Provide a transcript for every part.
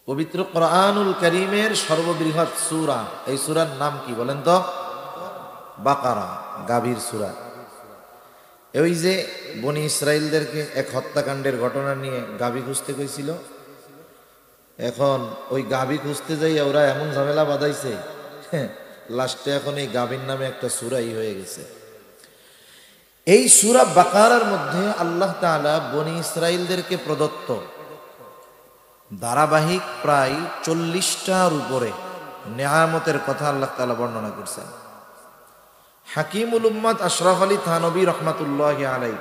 পবিত্র কোরআনুল কারীমের সর্ববৃহৎ সূরা, এই সূরার নাম কি বলেন তো? বাকারা, গাভীর সূরা। ওই যে বনি ইসরাইলদেরকে এক হত্যাকাণ্ডের ঘটনা নিয়ে গাভী খুঁজতে কইছিল, এখন ওই গাভী খুঁজতে যাই ওরা এমন ঝামেলা বাঁধাইছে, লাস্টে এখন এই গাভীর নামে একটা সূরাই হয়ে গেছে। এই সূরা বাকারার মধ্যে আল্লাহ তাআলা বনি ইসরাইলদেরকে প্রদত্ত ধারাবাহিক প্রায় 40টার উপরে নেয়ামতের কথা আল্লাহ তাআলা বর্ণনা করছেন। হাকিমুল উম্মাত আশরাফ আলী থানবী রহমাতুল্লাহি আলাইহি,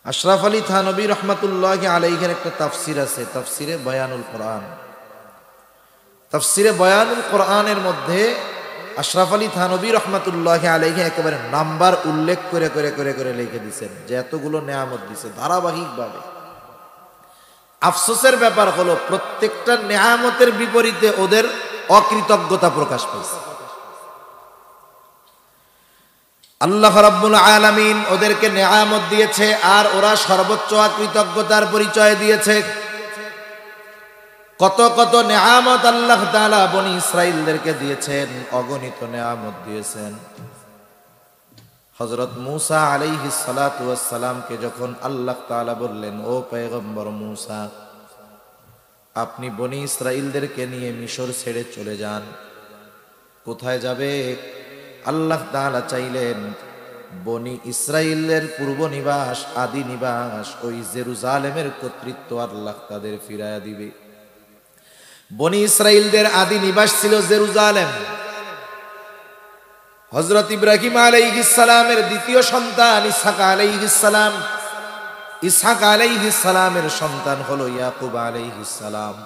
আশরাফ আলী থানবী রহমাতুল্লাহি আলাইহির একটা তাফসির আছে, তাফসিরে বয়ানুল কোরআন। তাফসিরে বয়ানুল কোরআনের মধ্যে আশরাফ আলী থানবী রহমাতুল্লাহি আলাইহি একেবারে নাম্বার উল্লেখ করে করে করে করে লিখে দিয়েছেন যে এতগুলো নেয়ামত দিয়েছে ধারাবাহিকভাবে। আফসোসের ব্যাপার হলো প্রত্যেকটা নেয়ামতের বিপরীতে ওদের অকৃতজ্ঞতা প্রকাশ পেয়েছে। আল্লাহ রাব্বুল আলামিন ওদেরকে নেয়ামত দিয়েছে আর ওরা সর্বোচ্চ অকৃতজ্ঞতার পরিচয় দিয়েছে। কত কত নেয়ামত আল্লাহ তাআলা বনি ইসরাইলদেরকে দিয়েছেন, অগণিত নেয়ামত দিয়েছেন। হযরত মূসা আলাইহিস সালাতু ওয়াস সালামকে যখন আল্লাহ তাআলা বললেন, ও পয়গম্বর মূসা, আপনি বনি ইসরাইলদেরকে নিয়ে মিশর ছেড়ে চলে যান। কোথায় যাবে? আল্লাহ তাআলা চাইলেন বনি ইসরাইলের পূর্ব নিবাস, আদি নিবাস ওই জেরুজালেমের কর্তৃত্ব আল্লাহ তাদের ফিরায়া দিবে। বনি ইসরাইলদের আদি নিবাস ছিল জেরুজালেম। হযরত ইব্রাহিম আলাইহিস সালামের দ্বিতীয় সন্তান ইসহাক আলাইহিস সালাম, ইসহাক আলাইহিস সালামের সন্তান হলো ইয়াকুব আলাইহিস সালাম।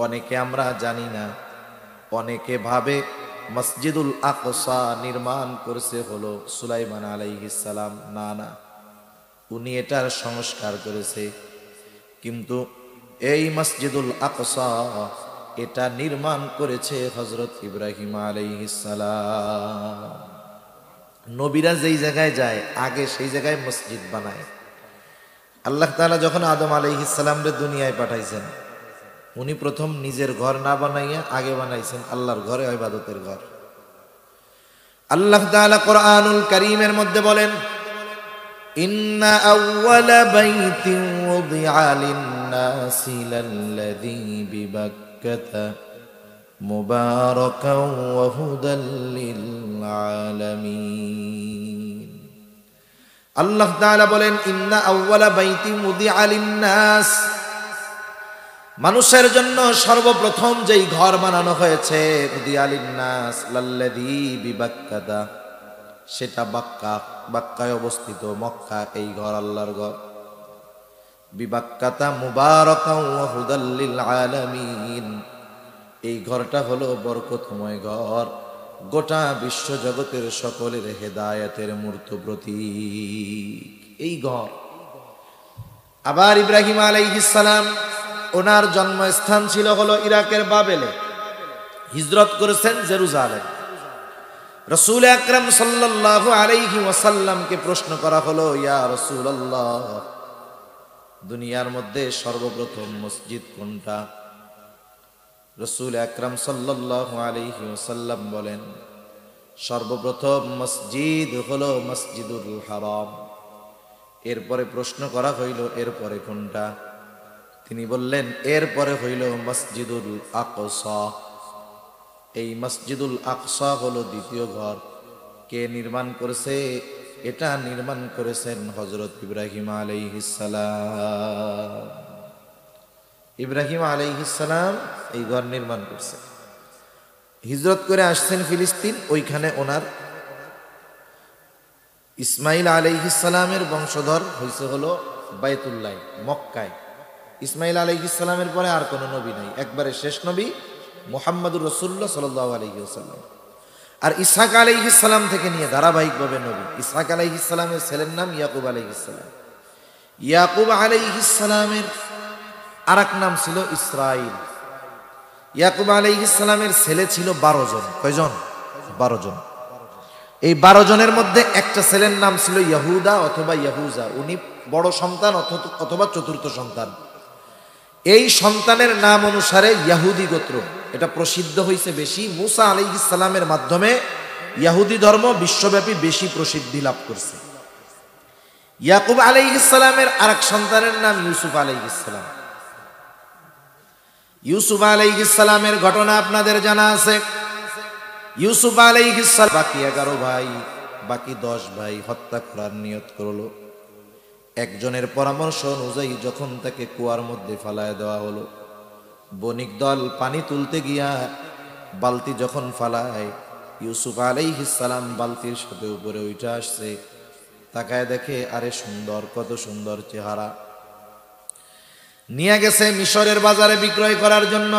অনেকে আমরা জানি না, অনেকে ভাবে মসজিদুল আকসা নির্মাণ করেছে হলো সুলাইমান আলাইহিস সালাম। না না, উনি এটার সংস্কার করেছে, কিন্তু এই মসজিদুল আকসা এটা নির্মাণ করেছে হযরত ইব্রাহিম আলাইহিস সালাম। নবীরা যেই জায়গায় যায় আগে সেই জায়গায় মসজিদ বানায়। আল্লাহ তাআলা যখন আদম আলাইহিস সালামকে দুনিয়ায় পাঠাইছেন, উনি প্রথম নিজের ঘর না বানাইয়া আগে বানাইছেন আল্লাহর ঘরে, ইবাদতের ঘর। আল্লাহ তাআলা কোরআনুল কারীমের মধ্যে বলেন, ইন্না আউওয়ালা বাইতিন উযিআ লিন-নাসি লাল্লাযী বিবাক্কাতা মুবারাকান ওয়া হুদাল লিল-আলামিন। আল্লাহ তাআলা বলেন, ইন্না আউওয়ালা বাইতিন উযিআ লিন-নাস, মানুষের জন্য সর্বপ্রথম যেই ঘর বানানো হয়েছে উযিআ লিন-নাস লাল্লাযী বিবাক্কাতা, সেটা বাক্কা, বাক্কায় অবস্থিত, মক্কা। এই ঘর আল্লাহর ঘর। বিবাক্কাতা মুবারাকান ওয়া হুদাল লিল-আলামিন, এই ঘরটা হলো বরকতময় ঘর, গোটা বিশ্ব জগতের সকলের হেদায়েতের মূর্ত প্রতীক এই ঘর। আবার ইব্রাহিম আলাইহিস সালাম, ওনার জন্মস্থান ছিল হলো ইরাকের বাবেলে, হিজরত করেছেন জেরুজালেম। রাসূল আকরাম সাল্লাল্লাহু আলাইহি ওয়াসাল্লামকে প্রশ্ন করা হলো, ইয়া রাসূলুল্লাহ, দুনিয়ার মধ্যে সর্বপ্রথম মসজিদ কোনটা? রাসূল আকরাম সাল্লাল্লাহু আলাইহি ওয়াসাল্লাম বলেন, সর্বপ্রথম মসজিদ হলো মসজিদুল হারাম। এরপরে প্রশ্ন করা হইল, এরপরে কোনটা? তিনি বললেন, এরপরে হইল মসজিদুল আকসা। এই মসজিদুল আকসা হলো দ্বিতীয় ঘর। কে নির্মাণ করেছে? এটা নির্মাণ করেছেন হযরত ইব্রাহিম আলাইহিস সালাম। ইব্রাহিম আলাইহিস সালাম এই ঘর নির্মাণ করছে। হিজরত করে আসছেন ফিলিস্তিন, ওইখানে ওনার ইসমাইল আলাইহিস সালামের বংশধর হইছে হলো বাইতুল্লাহ, মক্কায়। ইসমাইল আলাইহিস সালামের পরে আর কোনো নবী নাই, একবারে শেষ নবী মুহাম্মদুর রাসূলুল্লাহ সাল্লাল্লাহু আলাইহি ওয়াসাল্লাম। আর ইসহাক আলাইহিস সালাম থেকে নিয়ে ধারাবাহিকভাবে নবী। ইসহাক আলাইহিস সালামের ছেলের নাম ইয়াকুব আলাইহিস সালাম। ইয়াকুব আলাইহিস সালামের আরেক নাম ছিল ইসরাইল। ইয়াকুব আলাইহিস সালামের ছেলে ছিল 12 জন। কয়জন? 12 জন। এই 12 জনের মধ্যে একটা ছেলের নাম ছিল ইয়াহুদা অথবা ইয়াহুজা, উনি বড় সন্তান অথবা চতুর্থ সন্তান। এই সন্তানের নাম অনুসারে ইহুদি গোত্র এটা প্রসিদ্ধ হয়েছে বেশি। মুসা আলাইহিস সালামের মাধ্যমে ইহুদি ধর্ম বিশ্বব্যাপী বেশি প্রসিদ্ধি লাভ করছে। ইয়াকুব আলাইহিস সালামের আরেক সন্তানের নাম ইউসুফ আলাইহিস সালাম। ইউসুফ আলাইহিস সালামের ঘটনা আপনাদের জানা আছে। ইউসুফ আলাইহিস সালাম বাকি 11 ভাই, বাকি 10 ভাই হত্যা করার নিয়ত করলো। একজনের পরামর্শ অনুযায়ী যখন তাকে কুয়ার মধ্যে ফালায় দেওয়া হলো, বণিক দল পানি তুলতে গিয়া বালতি যখন ফালায়, ইউসুফ আলাইহিস সালাম বালতির সাথে উপরে উঠে আসছে। তাকায় দেখে আরে সুন্দর, কত সুন্দর চেহারা। নিয়ে গেছে মিশরের বাজারে বিক্রয় করার জন্য।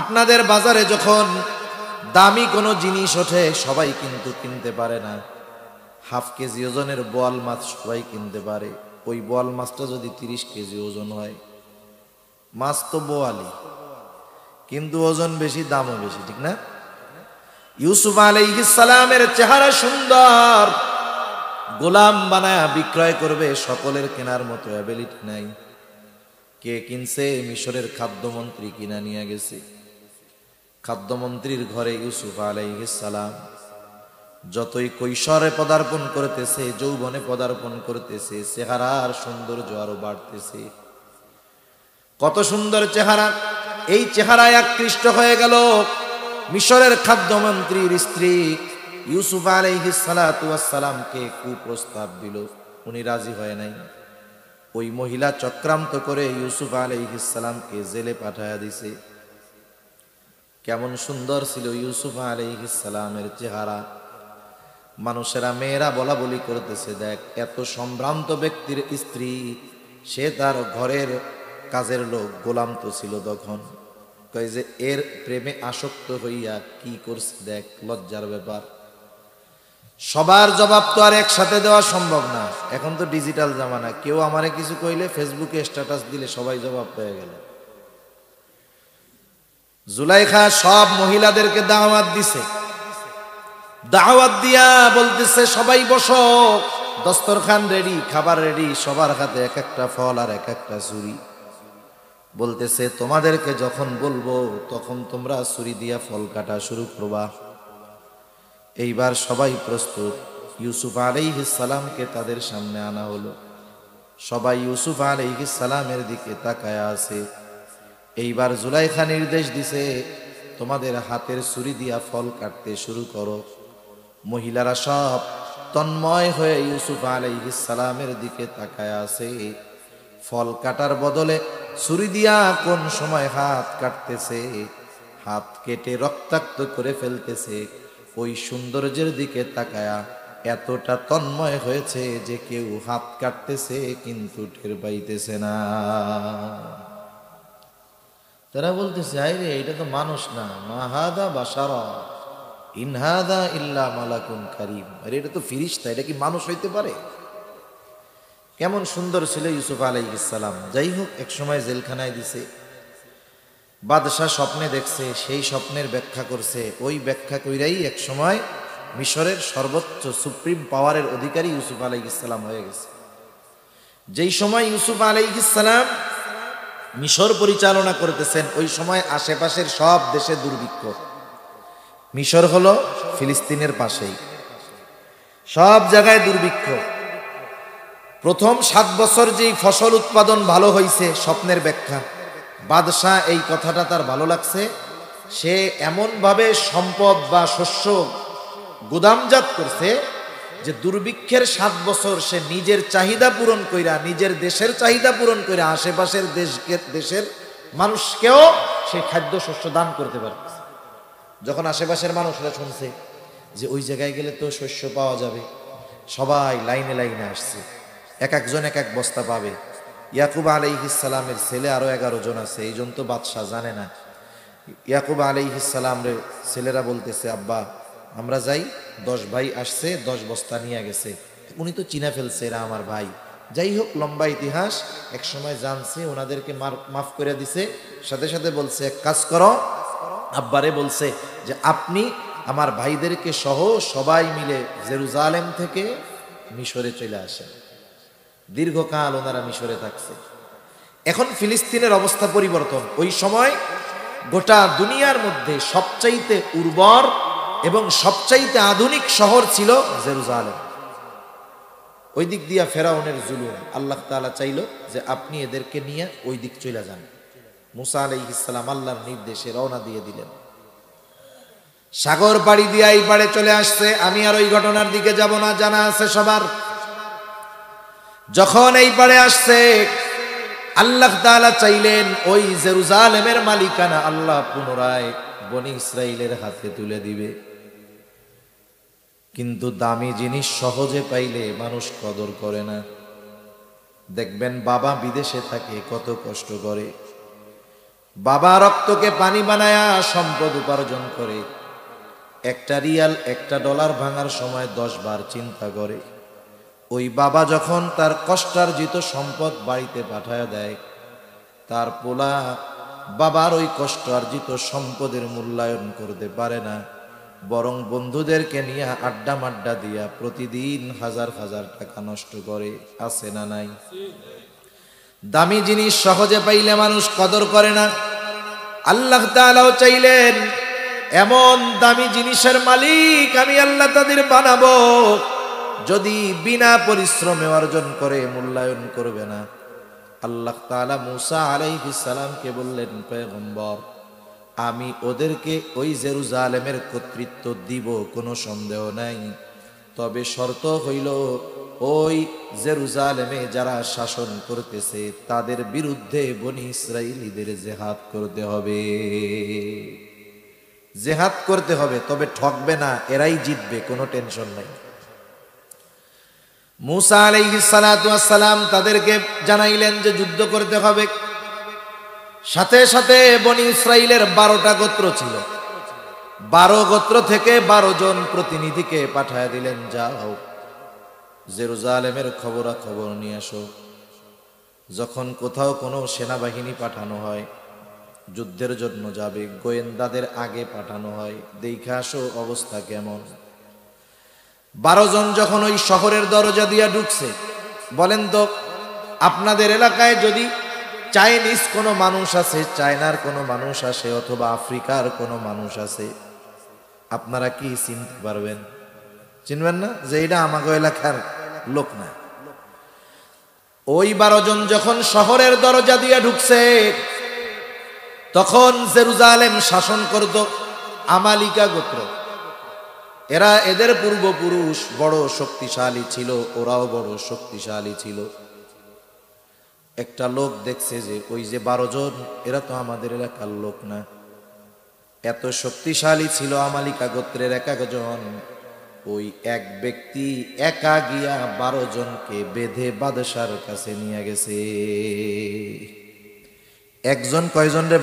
আপনাদের বাজারে যখন দামি কোনো জিনিস ওঠে সবাই কিন্তু কিনতে পারে না। হাফ কেজি ওজনের বোয়াল মাছ সবাই কিনতে পারে। ওই বোয়াল মাছটা যদি 30 কেজি ওজন হয়, মাছ তো বোয়ালি, কিন্তু ওজন বেশি, দামও বেশি, ঠিক না? ইউসুফ আলাইহিস সালামের চেহারা সুন্দর, গোলাম বানায়া বিক্রয় করবে, সকলের কেনার মতো অ্যাবিলিটি নাই। কে কিনছে? মিশরের খাদ্যমন্ত্রী কিনা নিয়ে গেছে। খাদ্যমন্ত্রীর ঘরে ইউসুফ আলাইহিস সালাম যতই কৈশোরে পদার্পণ করতেছে, যৌবনে পদার্পণ করতেছে, চেহারার সৌন্দর্য আরো বাড়তেছে। কত সুন্দর চেহারা! এই চেহারায় আকৃষ্ট হয়ে গেল মিশরের খাদ্যমন্ত্রীর স্ত্রী। ইউসুফ আলাইহিস সালাতু ওয়াস সালামকে কুপ্রস্তাব দিল, উনি রাজি হয় নাই। ওই মহিলা চক্রান্ত করে ইউসুফ আলাইহিস সালামকে জেলে পাঠায়া দিছে। কেমন সুন্দর ছিল ইউসুফ আলাইহিস সালামের চেহারা! মানুষেরা, মেয়েরা বলা বলি করতেছে, দেখ এত সম্ভ্রান্ত ব্যক্তির স্ত্রী, সে তার ঘরের কাজের লোক, গোলাম তো ছিল তখন। কয় যে এর প্রেমে আসক্ত হইয়া কি করছে, দেখ লজ্জার ব্যাপার। সবার জবাব তো আর একসাথে দেওয়া সম্ভব না। এখন তো ডিজিটাল জামানা, কেউ আমারে কিছু কইলে ফেসবুকে স্ট্যাটাস দিলে সবাই জবাব পেয়ে গেল। জুলাইখা সব মহিলাদেরকে দাওয়াত দিছে। দাওয়াত দিয়া বলতেছে সবাই বসো, দস্তরখান রেডি, খাবার রেডি, সবার হাতে এক একটা ফল আর এক একটা ছুরি। বলতেছে তোমাদেরকে যখন বলবো তখন তোমরা ছুরি দিয়া ফল কাটা শুরু করবা। এইবার সবাই প্রস্তুত। ইউসুফ আলাইহিস সালামকে তাদের সামনে আনা হলো। সবাই ইউসুফ আলাইহিস সালামের দিকে তাকায়া আছে। এইবার জুলাইখা নির্দেশ দিছে, তোমাদের হাতের ছুরি দিয়া ফল কাটতে শুরু করো। মহিলারা সব তন্ময় হয়ে ইউসুফ আলাইহিস সালামের দিকে তাকায়া আছে। ফল কাটার বদলে ছুরি দিয়া কোন সময় হাত কাটতেছে, হাত কেটে রক্তাক্ত করে ফেলতেছে। ওই সৌন্দর্যের দিকে তাকায়া এতটা তন্ময় হয়েছে যে কেউ হাত কাটতেছে কিন্তু টের পাইতেছে না। তারা বলতেছে, আরে এটা তো মানুষ না, মা হাদা বাশারা ইন হাদা ইল্লা মালাকুন কারীম। আরে এটা তো ফেরেশতা, এটা কি মানুষ হইতে পারে? কেমন সুন্দর ছিল ইউসুফ আলাইহিস সালাম। যাই হোক, এক সময় জেলখানায় দিছে। বাদশাহ স্বপ্নে দেখছে, সেই স্বপ্নের ব্যাখ্যা করছে। ওই ব্যাখ্যা কইরাই এক সময় মিশরের সর্বোচ্চ সুপ্রিম পাওয়ারের অধিকারী ইউসুফ আলাইহিস সালাম হয়ে গেছে। যেই সময় ইউসুফ আলাইহিস সালাম মিশর পরিচালনা করতেছেন, ওই সময় আশেপাশের সব দেশে দুর্ভিক্ষ। মিশর হলো ফিলিস্তিনের পাশেই, সব জায়গায় দুর্ভিক্ষ। প্রথম 7 বছর যেই ফসল উৎপাদন ভালো হয়েছে, স্বপ্নের ব্যাখ্যা। বাদশাহ এই কথাটা তার ভালো লাগছে। সে এমনভাবে সম্পদ বা শস্য গুদামজাত করছে যে দুর্ভিক্ষের 7 বছর সে নিজের চাহিদা পূরণ কইরা, নিজের দেশের চাহিদা পূরণ কইরা আশেপাশের দেশের মানুষকেও সে খাদ্য শস্য দান করতে পারছে। যখন আশেপাশের মানুষরা শুনছে যে ওই জায়গায় গেলে তো শস্য পাওয়া যাবে, সবাই লাইনে লাইনে আসছে। এক একজন এক এক বস্তা পাবে। ইয়াকুব আলাইহিস সালামের ছেলে আরো 11 জন আছে, এই জন তো বাদশাহ জানে না। ইয়াকুব আলাইহিস সালামের ছেলেরা বলতেছে, আব্বা আমরা যাই, 10 ভাই আসছে, 10 বস্তা নিয়ে গেছে। উনি তো চিনা ফেলছে এরা আমার ভাই। যাই হোক, লম্বা ইতিহাস। এক সময় জানছে, ওনাদেরকে মাফ করে দিছে। সাথে সাথে বলছে, এক কাজ করো, আব্বারে বলছে যে আপনি আমার ভাইদেরকে সহ সবাই মিলে জেরুজালেম থেকে মিশরে চলে আসেন। দীর্ঘকাল ওনারা মিশরে থাকছে। এখন ফিলিস্তিনের অবস্থা পরিবর্তন। ওই সময় গোটা দুনিয়ার মধ্যে সবচাইতে উর্বর এবং সবচাইতে আধুনিক শহর ছিল জেরুজালেম। ওই দিক দিয়া ফেরাউনের জুলুম, আল্লাহ তাআলা চাইল যে আপনি এদেরকে নিয়ে ওই দিক চলে যান। মুসা আলাইহিস সালাম আল্লাহর নির্দেশে রওনা দিয়ে দিলেন। সাগর পাড়ি দিয়ে এই পাড়ে চলে আসছে। আমি আর ওই ঘটনার দিকে যাব না, জানা আছে সবার। যখন এই পাড়ে আসছে, আল্লাহ তাআলা চাইলেন ওই জেরুজালেমের মালিকানা আল্লাহ পুনরায় বনি ইসরাইলের হাতে তুলে দিবে। কিন্তু দামি জিনিস সহজে পাইলে মানুষ কদর করে না। দেখবেন বাবা বিদেশে থাকে, কত কষ্ট করে, বাবা রক্তকে পানি বানায়া সম্পদ উপার্জন করে। একটা রিয়াল, একটা ডলার ভাঙার সময় 10 বার চিন্তা করে। ওই বাবা যখন তার কষ্টার্জিত সম্পদ বাড়িতে পাঠায় দেয়, তার পোলা বাবার ওই কষ্টার্জিত সম্পদের মূল্যায়ন করতে পারে না, বরং বন্ধুদেরকে নিয়ে আড্ডা মাড্ডা দিয়া প্রতিদিন হাজার হাজার টাকা নষ্ট করে। আছে না নাই? দামি জিনিস সহজে পাইলে মানুষ কদর করে না। আল্লাহ তাআলাও চাইলেন এমন দামি জিনিসের মালিক আমি আল্লাহ তাদের বানাবো, যদি বিনা পরিশ্রমে অর্জন করে মূল্যায়ন করবে না। আল্লাহ তাআলা মুসা আলাইহিস সালামকে বললেন, পয়গম্বর, আমি ওদেরকে ওই জেরুজালেমের কর্তৃত্ব দিব, কোনো সন্দেহ নাই। তবে শর্ত হইল ওই জেরুজালেমে যারা শাসন করতেছে তাদের বিরুদ্ধে বনি ইসরাইলীদের জিহাদ করতে হবে। জিহাদ করতে হবে, তবে ঠকবে না, এরাই জিতবে, কোনো টেনশন নাই। মুসা আলাইহিস সালাতু ওয়াস সালাম তাদেরকে জানাইলেন যে যুদ্ধ করতে হবে। সাথে সাথে বনি ইসরাইলের 12টা গোত্র ছিল। 12 গোত্র থেকে 12 জন প্রতিনিধিকে পাঠায় দিলেন, যাও জেরুজালেমের খবরাখবর নিয়ে আসো। যখন কোথাও কোনো সেনাবাহিনী পাঠানো হয়, যুদ্ধের জন্য যাবে, গোয়েন্দাদের আগে পাঠানো হয়, দেখে আসো অবস্থা কেমন। 12 জন যখন ওই শহরের দরজা দিয়া ঢুকছে, বলেন তো আপনাদের এলাকায় যদি চাইনিজ কোনো মানুষ আছে, চায়নার কোনো মানুষ আসে, অথবা আফ্রিকার কোনো মানুষ আছে, আপনারা কি চিনতে পারবেন? চিনবেন না যে এটা আমাগো এলাকার লোক না। ওই 12 জন যখন শহরের দরজা দিয়ে ঢুকছে, তখন জেরুজালেম শাসন করত আমালিকা গোত্র। এদের পূর্বপুরুষ বড় শক্তিশালী ছিল, ওরাও বড় শক্তিশালী ছিল। একটা লোক দেখছে যে ওই যে 12 জন, এরা তো আমাদের এলাকার লোক না। এত শক্তিশালী ছিল আমালিকা গোত্রের এক একজন। ওই এক ব্যক্তি একা গিয়া 12 জনকে বেঁধে বাদশার কাছে নিয়ে গেছে। একজন কয়জন রে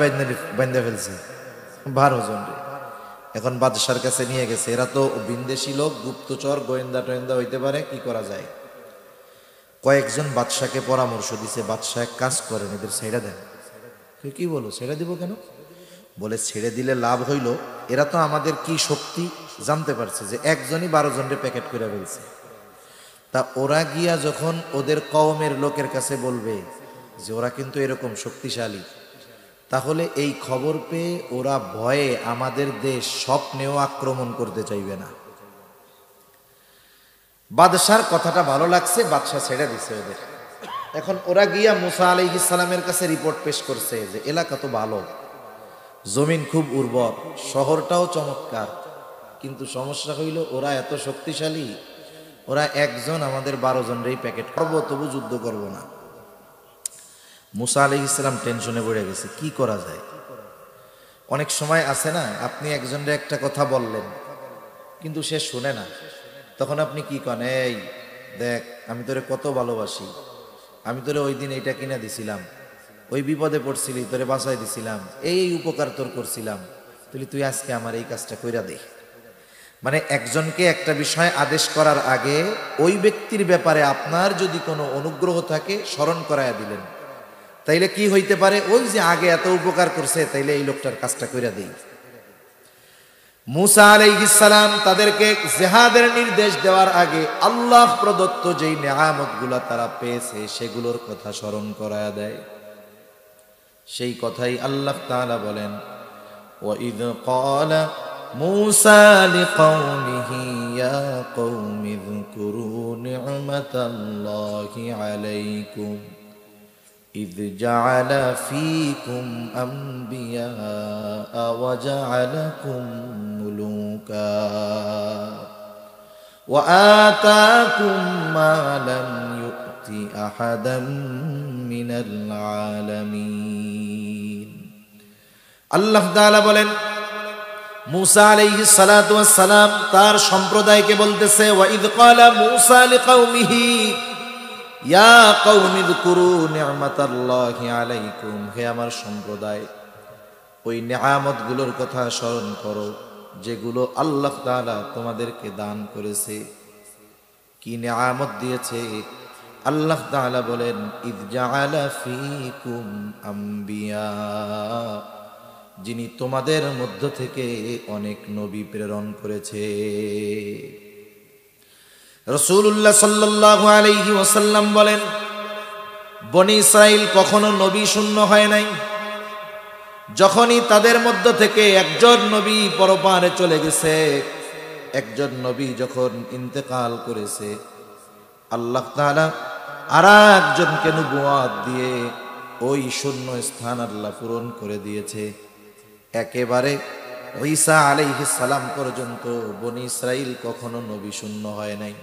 বাইন্ধে ফেলছে? 12 জন রে। এখন বাদশার কাছে নিয়ে গেছে। এরা তো বিন্দেশী লোক, গুপ্তচর, গোয়েন্দা টোয়েন্দা হইতে পারে, কি করা যায়? কয়েকজন বাদশাকে পরামর্শ দিছে, বাদশাহ এক কাজ করেন, এদের ছেড়ে দেন। কি বলো, ছেড়ে দিব কেন? বলে ছেড়ে দিলে লাভ হইল, এরা তো আমাদের কি শক্তি জানতে পারছে, যে একজনই 12 জনরে প্যাকেট করে ফেলছে। তা ওরা গিয়া যখন ওদের কওমের লোকের কাছে বলবে যে ওরা কিন্তু এরকম শক্তিশালী, তাহলে এই খবর পেয়ে ওরা ভয়ে আমাদের দেশ স্বপ্নেও আক্রমণ করতে চাইবে না। বাদশার কথাটা ভালো লাগছে, বাদশা ছেড়ে দিছে ওদের। এখন ওরা গিয়া মুসা আলাইহিস সালামের কাছে রিপোর্ট পেশ করছে যে এলাকা তো ভালো, জমিন খুব উর্বর, শহরটাও চমৎকার, কিন্তু সমস্যা হইল ওরা এত শক্তিশালী, ওরা একজন আমাদের 12 জনরেই প্যাকেট করবো, তবু যুদ্ধ করব না। মুসা আলাইহিস সালাম টেনশনে পড়ে গেছে, কি করা যায়? অনেক সময় আছে না, আপনি একজনের একটা কথা বললেন কিন্তু সে শুনে না, তখন আপনি কি করেন, এই দেখ আমি তোরে কত ভালোবাসি, আমি তোরে ওই দিন এইটা কিনে দিছিলাম, ওই বিপদে পড়ছিলি তোরে বাঁচাই দিছিলাম, এই উপকার তোর করছিলাম, তুই আজকে আমার এই কাজটা কইরা দে। মানে একজনকে একটা বিষয় আদেশ করার আগে ওই ব্যক্তির ব্যাপারে আপনার যদি কোনো অনুগ্রহ থাকে স্মরণ করায়া দিলেন, তাইলে কি হইতে পারে, ওই যে আগে এত উপকার করছে, তাইলে এই লোকটার কাজটা কইরা দেই। মুসা আলাইহিস সালাম তাদেরকে জিহাদের নির্দেশ দেওয়ার আগে আল্লাহ প্রদত্ত যেই নেয়ামতগুলা তারা পেয়েছে সেগুলোর কথা স্মরণ করায়া দেয়। সেই কথাই আল্লাহ তাআলা বলেন, وَإِذْ قَالَ مُوسَى لِقَوْمِهِ يَا قَوْمِ اذْكُرُوا نِعْمَةَ اللَّهِ عَلَيْكُمْ إِذْ جَعَلَ فِيكُمْ أَنْبِيَاءَ وَجَعَلَكُمْ مُلُوكًا وَآتَاكُمْ مَا لَمْ يُؤْتِ أَحَدًا مِنَ الْعَالَمِينَ। আল্লাহ তাআলা বলেন, মূসা আলাইহিস সালাতু ওয়াস সালাম তার সম্প্রদায়কে বলতেছে, ওয়াইদ ক্বালা মূসা লিকাওমিহি ইয়া কওমি যকুরু নি'মাতাল্লাহি আলাইকুম, হে আমার সম্প্রদায়, ওই নিয়ামতগুলোর কথা স্মরণ করো যেগুলো আল্লাহ তাআলা তোমাদেরকে দান করেছে। কি নিয়ামত দিয়েছে? আল্লাহ তাআলা বলেন, ইয জাআলা ফীকুম আম্বিয়া, যিনি তোমাদের মধ্য থেকে অনেক নবী প্রেরণ করেছে। রাসূলুল্লাহ সাল্লাল্লাহু আলাইহি ওয়াসাল্লাম বলেন, বনি ইসরাইল কখনো নবী শূন্য হয় নাই। যখনই তাদের মধ্য থেকে একজন নবী পরপারে চলে গেছে, একজন নবী যখন ইন্তেকাল করেছে, আল্লাহ তাআলা আরেকজনকে নবুয়ত দিয়ে ওই শূন্য স্থান আল্লাহ পূরণ করে দিয়েছে। একেবারে ঈসা আলাইহিস সালাম পর্যন্ত বনি ইসরাইল কখনো নবী শূন্য হয় নাই।